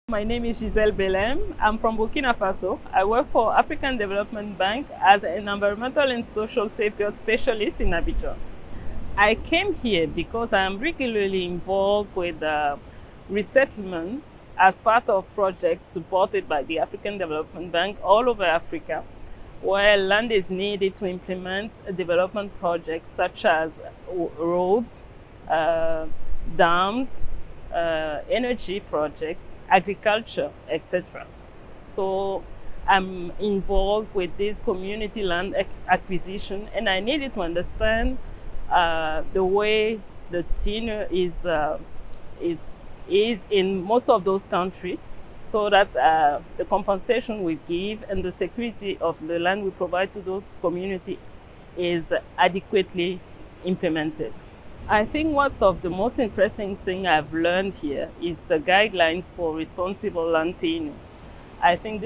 My name is Gisele Belem. I'm from Burkina Faso. I work for African Development Bank as an environmental and social safeguard specialist in Abidjan. I came here because I'm regularly involved with resettlement as part of projects supported by the African Development Bank all over Africa, where land is needed to implement a development project such as roads, dams, energy projects, agriculture, etc. So I'm involved with this community land acquisition, and I needed to understand the way the tenure is in most of those countries, so that the compensation we give and the security of the land we provide to those communities is adequately implemented. I think one of the most interesting thing I've learned here is the guidelines for responsible land tenure. I think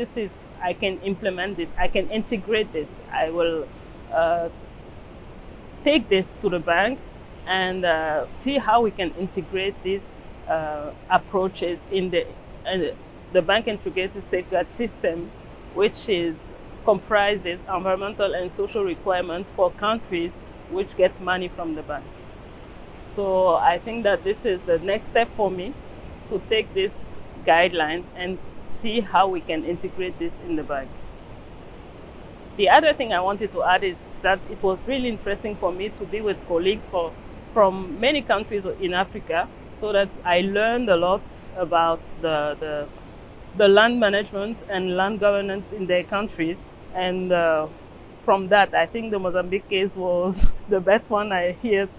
I can implement this, I can integrate this. I will take this to the bank and see how we can integrate these approaches in the bank integrated safeguard system, which comprises environmental and social requirements for countries which get money from the bank. So I think that this is the next step for me, to take these guidelines and see how we can integrate this in the bank. The other thing I wanted to add is that it was really interesting for me to be with colleagues from many countries in Africa, so that I learned a lot about the land management and land governance in their countries. And from that, I think the Mozambique case was the best one I heard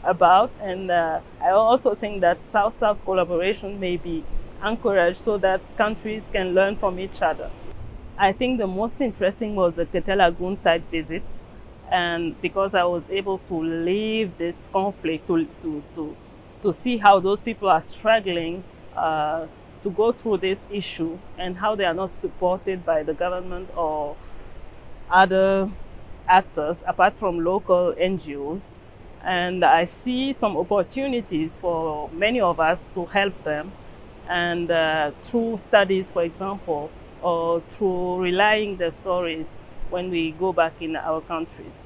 about, and I also think that South-South collaboration may be encouraged so that countries can learn from each other. I think the most interesting was the Tete Lagoon site visits, and because I was able to live this conflict, to see how those people are struggling to go through this issue, and how they are not supported by the government or other actors apart from local NGOs. And I see some opportunities for many of us to help them, and through studies, for example, or through relaying the stories when we go back in our countries.